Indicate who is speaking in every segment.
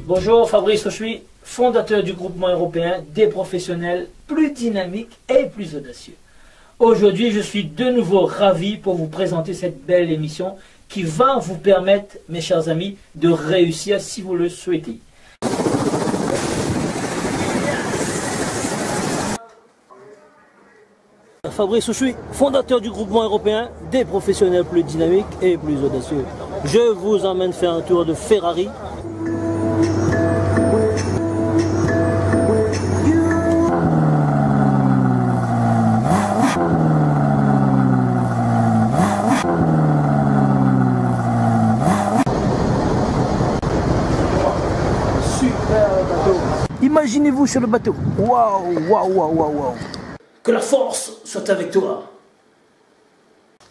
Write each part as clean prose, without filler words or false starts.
Speaker 1: Bonjour, Fabrice Auchuy, fondateur du groupement européen des professionnels plus dynamiques et plus audacieux. Aujourd'hui, je suis de nouveau ravi pour vous présenter cette belle émission qui va vous permettre, mes chers amis, de réussir si vous le souhaitez. Fabrice Auchuy, fondateur du groupement européen des professionnels plus dynamiques et plus audacieux. Je vous emmène faire un tour de Ferrari. Imaginez-vous sur le bateau. Waouh, waouh, waouh, waouh, waouh. Que la force soit avec toi.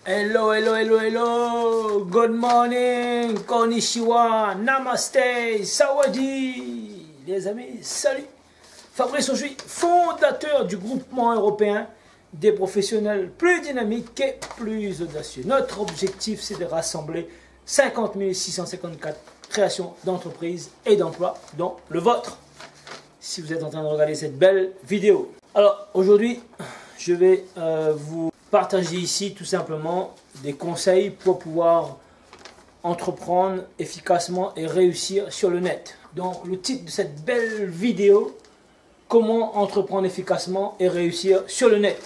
Speaker 1: Hello, hello, hello, hello. Good morning, konnichiwa, namaste, sawadi. Les amis, salut. Fabrice Auchuy, fondateur du groupement européen des professionnels plus dynamiques et plus audacieux. Notre objectif, c'est de rassembler 50 654 créations d'entreprises et d'emplois, dont le vôtre. Si vous êtes en train de regarder cette belle vidéo. Alors aujourd'hui, je vais vous partager ici tout simplement des conseils pour pouvoir entreprendre efficacement et réussir sur le net. Donc le titre de cette belle vidéo, comment entreprendre efficacement et réussir sur le net,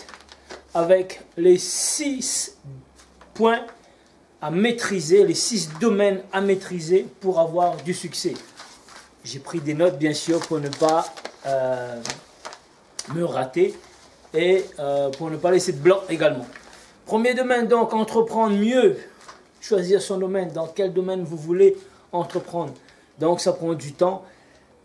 Speaker 1: avec les 6 points à maîtriser, les 6 domaines à maîtriser pour avoir du succès. J'ai pris des notes bien sûr pour ne pas me rater et pour ne pas laisser de blanc également. Premier domaine donc, entreprendre mieux, choisir son domaine, dans quel domaine vous voulez entreprendre. Donc ça prend du temps,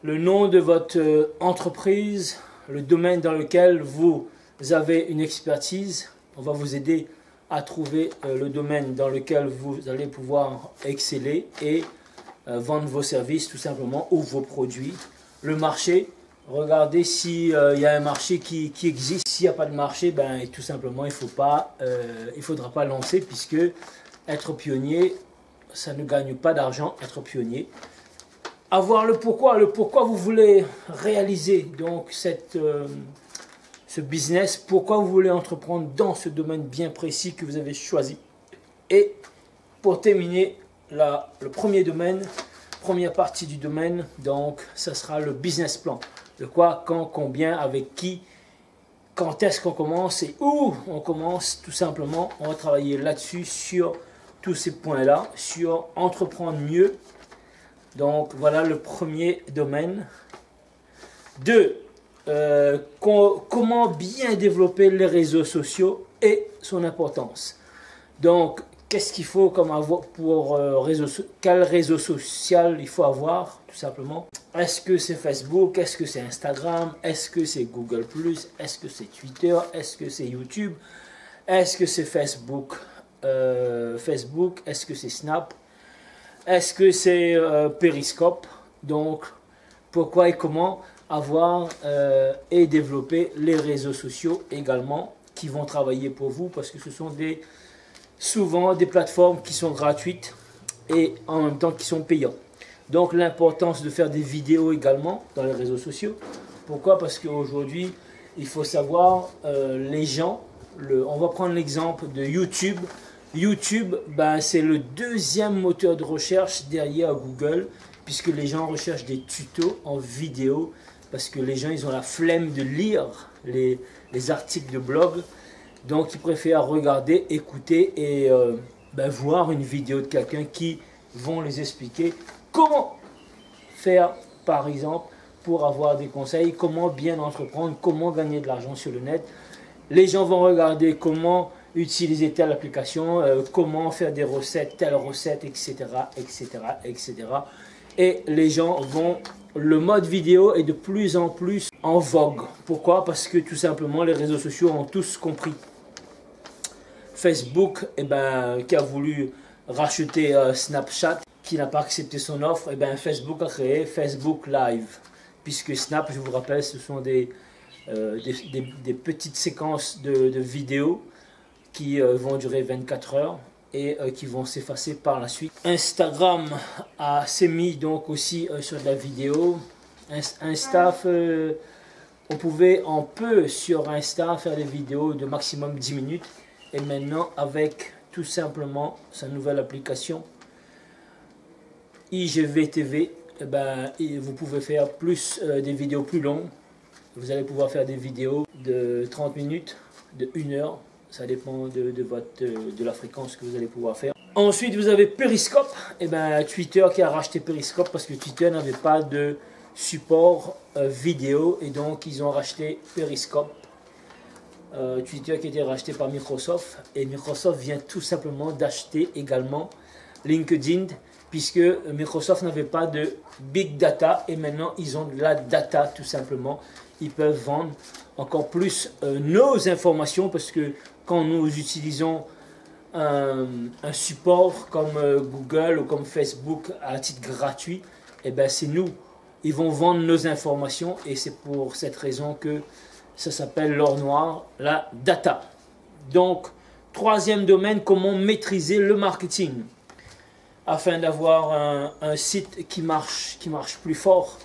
Speaker 1: le nom de votre entreprise, le domaine dans lequel vous avez une expertise, on va vous aider à trouver le domaine dans lequel vous allez pouvoir exceller et vendre vos services tout simplement ou vos produits. Le marché, regardez s'il y a un marché qui existe. S'il n'y a pas de marché, ben, tout simplement il ne faudra pas lancer, puisque être pionnier, ça ne gagne pas d'argent, être pionnier. Avoir le pourquoi vous voulez réaliser donc ce business, pourquoi vous voulez entreprendre dans ce domaine bien précis que vous avez choisi. Et pour terminer, le premier domaine, première partie du domaine, donc ça sera le business plan. Le quoi, quand, combien, avec qui, quand est-ce qu'on commence et où on commence. Tout simplement, on va travailler là-dessus, sur tous ces points-là, sur entreprendre mieux. Donc voilà le premier domaine. 2. Comment bien développer les réseaux sociaux et son importance. Donc, qu'est-ce qu'il faut comme avoir pour quel réseau social il faut avoir, tout simplement. Est-ce que c'est Facebook? Est-ce que c'est Instagram? Est-ce que c'est Google+? Est-ce que c'est Twitter? Est-ce que c'est YouTube? Est-ce que c'est Facebook? Est-ce que c'est Snap? Est-ce que c'est Periscope? Donc, pourquoi et comment avoir et développer les réseaux sociaux également qui vont travailler pour vous, parce que ce sont souvent des plateformes qui sont gratuites et en même temps qui sont payantes. Donc l'importance de faire des vidéos également dans les réseaux sociaux. Pourquoi? Parce qu'aujourd'hui, il faut savoir, les gens, on va prendre l'exemple de YouTube. YouTube, ben, c'est le deuxième moteur de recherche derrière Google, puisque les gens recherchent des tutos en vidéo, parce que les gens, ils ont la flemme de lire les articles de blog. Donc, ils préfèrent regarder, écouter et ben, voir une vidéo de quelqu'un qui vont les expliquer comment faire, par exemple, pour avoir des conseils, comment bien entreprendre, comment gagner de l'argent sur le net. Les gens vont regarder comment utiliser telle application, comment faire des recettes, telle recette, etc., etc., etc. Et les gens vont... Le mode vidéo est de plus en plus en vogue. Pourquoi? Parce que tout simplement, les réseaux sociaux ont tous compris. Facebook, eh ben, qui a voulu racheter Snapchat, qui n'a pas accepté son offre, eh ben, Facebook a créé Facebook Live. Puisque Snap, je vous rappelle, ce sont des petites séquences de vidéos qui vont durer 24 heures. et qui vont s'effacer par la suite. Instagram s'est mis donc aussi sur de la vidéo. Insta, on peut sur Insta faire des vidéos de maximum 10 minutes. Et maintenant avec tout simplement sa nouvelle application IGVTV, vous pouvez faire des vidéos plus longues. Vous allez pouvoir faire des vidéos de 30 minutes, de 1 heure. Ça dépend de la fréquence que vous allez pouvoir faire. Ensuite, vous avez Periscope. Twitter qui a racheté Periscope parce que Twitter n'avait pas de support vidéo. Et donc, ils ont racheté Periscope. Twitter qui a été racheté par Microsoft. Et Microsoft vient tout simplement d'acheter également LinkedIn. Puisque Microsoft n'avait pas de big data. Et maintenant, ils ont de la data tout simplement. Ils peuvent vendre encore plus nos informations parce que quand nous utilisons un support comme Google ou comme Facebook à titre gratuit, c'est nous. Ils vont vendre nos informations et c'est pour cette raison que ça s'appelle l'or noir, la data. Donc, troisième domaine, comment maîtriser le marketing afin d'avoir un site qui marche plus fort.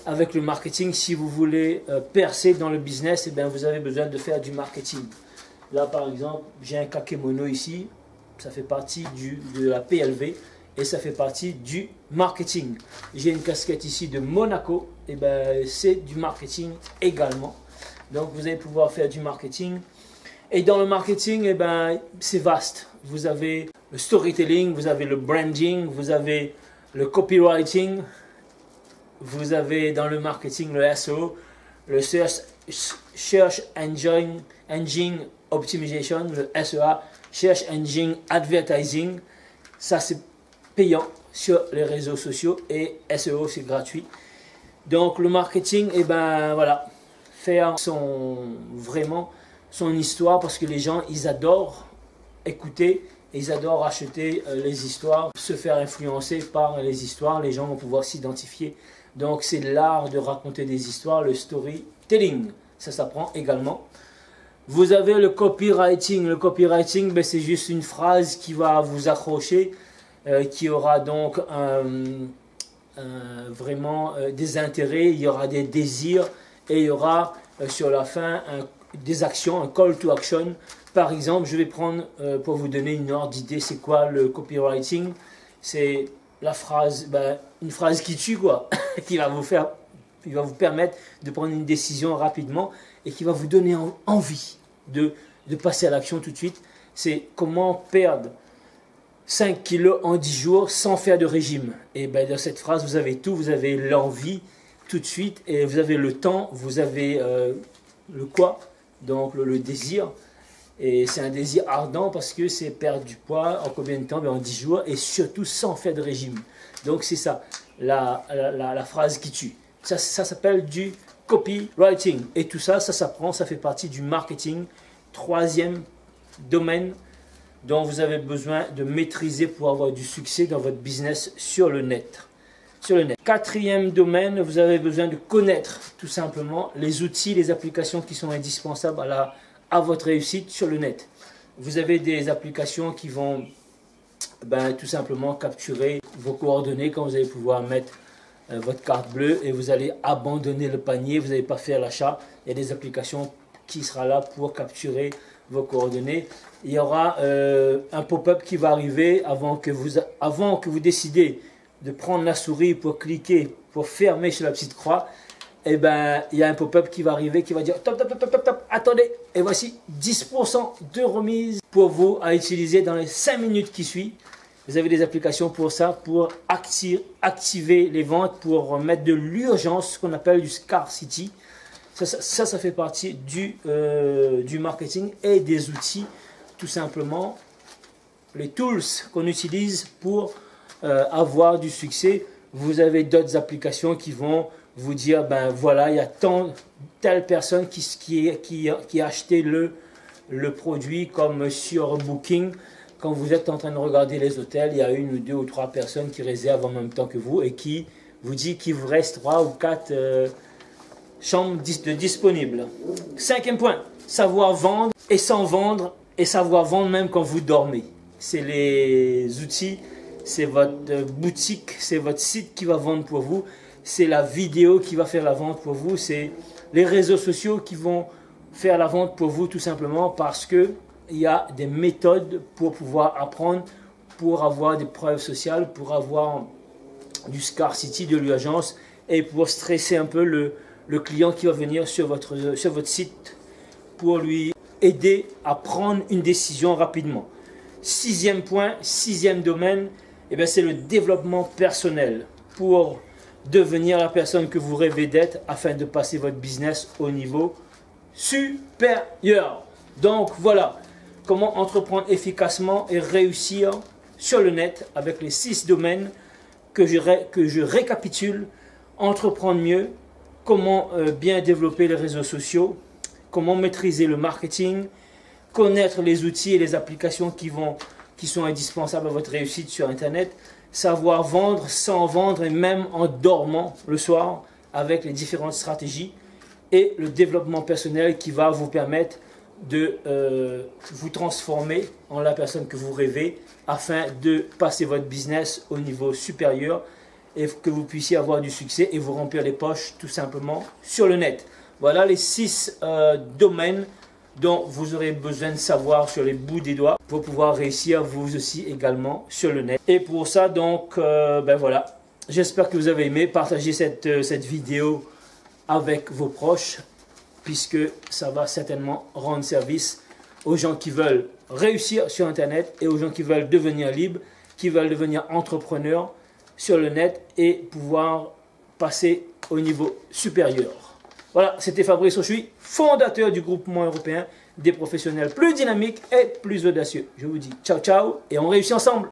Speaker 1: Avec le marketing, si vous voulez percer dans le business, vous avez besoin de faire du marketing. Là, par exemple, j'ai un kakémono ici. Ça fait partie de la PLV et ça fait partie du marketing. J'ai une casquette ici de Monaco. C'est du marketing également. Donc, vous allez pouvoir faire du marketing. Et dans le marketing, c'est vaste. Vous avez le storytelling, vous avez le branding, vous avez le copywriting. Vous avez dans le marketing le SEO, le Search Engine Optimization, le SEA, Search Engine Advertising. Ça, c'est payant sur les réseaux sociaux et SEO, c'est gratuit. Donc, le marketing, voilà, faire vraiment son histoire parce que les gens, ils adorent écouter. Ils adorent acheter les histoires, se faire influencer par les histoires. Les gens vont pouvoir s'identifier. Donc, c'est l'art de raconter des histoires, le storytelling. Ça s'apprend également. Vous avez le copywriting. Le copywriting, c'est juste une phrase qui va vous accrocher, qui aura donc vraiment des intérêts, il y aura des désirs et il y aura sur la fin des actions, un call to action. Par exemple, je vais prendre, pour vous donner une ordre d'idée, c'est quoi le copywriting? C'est la phrase, une phrase qui tue quoi, qui va vous permettre de prendre une décision rapidement et qui va vous donner envie de passer à l'action tout de suite. C'est comment perdre 5 kilos en 10 jours sans faire de régime. Et dans cette phrase, vous avez tout, vous avez l'envie tout de suite et vous avez le temps, vous avez le quoi, donc le désir. Et c'est un désir ardent parce que c'est perdre du poids en combien de temps? En 10 jours et surtout sans faire de régime. Donc c'est ça, la phrase qui tue. Ça s'appelle du copywriting. Et tout ça, ça s'apprend, ça fait partie du marketing. Troisième domaine dont vous avez besoin de maîtriser pour avoir du succès dans votre business sur le net. Quatrième domaine, vous avez besoin de connaître tout simplement les outils, les applications qui sont indispensables à votre réussite sur le net. Vous avez des applications qui vont tout simplement capturer vos coordonnées quand vous allez pouvoir mettre votre carte bleue et vous allez abandonner le panier, vous n'allez pas faire l'achat. Il y a des applications qui seront là pour capturer vos coordonnées. Il y aura un pop-up qui va arriver avant que vous décidez de prendre la souris pour cliquer, pour fermer sur la petite croix. Il y a un pop-up qui va arriver qui va dire top, attendez, et voici 10% de remise pour vous à utiliser dans les 5 minutes qui suivent. Vous avez des applications pour ça, pour activer les ventes, pour mettre de l'urgence, ce qu'on appelle du scarcity. Ça fait partie du marketing et des outils, tout simplement, les tools qu'on utilise pour avoir du succès. Vous avez d'autres applications qui vont vous dire, voilà, il y a telle personne qui a acheté le produit, comme sur Booking. Quand vous êtes en train de regarder les hôtels, il y a 1 ou 2 ou 3 personnes qui réservent en même temps que vous et qui vous dit qu'il vous reste 3 ou 4 chambres disponibles. 5e point, savoir vendre et sans vendre et savoir vendre même quand vous dormez. c'est les outils, c'est votre boutique, c'est votre site qui va vendre pour vous, c'est la vidéo qui va faire la vente pour vous, c'est les réseaux sociaux qui vont faire la vente pour vous, tout simplement parce que il y a des méthodes pour pouvoir apprendre, pour avoir des preuves sociales, pour avoir du scarcity, de l'urgence et pour stresser un peu le client qui va venir sur votre site pour lui aider à prendre une décision rapidement. Sixième point, sixième domaine, eh c'est le développement personnel pour devenir la personne que vous rêvez d'être afin de passer votre business au niveau supérieur. Donc voilà comment entreprendre efficacement et réussir sur le net avec les 6 domaines que je récapitule. Entreprendre mieux, comment bien développer les réseaux sociaux, comment maîtriser le marketing, connaître les outils et les applications qui sont indispensables à votre réussite sur Internet, savoir vendre sans vendre et même en dormant le soir avec les différentes stratégies et le développement personnel qui va vous permettre de vous transformer en la personne que vous rêvez afin de passer votre business au niveau supérieur et que vous puissiez avoir du succès et vous remplir les poches tout simplement sur le net. Voilà les 6 domaines dont vous aurez besoin de savoir sur les bouts des doigts pour pouvoir réussir vous aussi également sur le net. Et pour ça donc, voilà, j'espère que vous avez aimé. Partagez cette vidéo avec vos proches puisque ça va certainement rendre service aux gens qui veulent réussir sur Internet et aux gens qui veulent devenir libres, qui veulent devenir entrepreneurs sur le net et pouvoir passer au niveau supérieur. Voilà, c'était Fabrice Ochoui, fondateur du groupement européen des professionnels plus dynamiques et plus audacieux. Je vous dis ciao ciao et on réussit ensemble.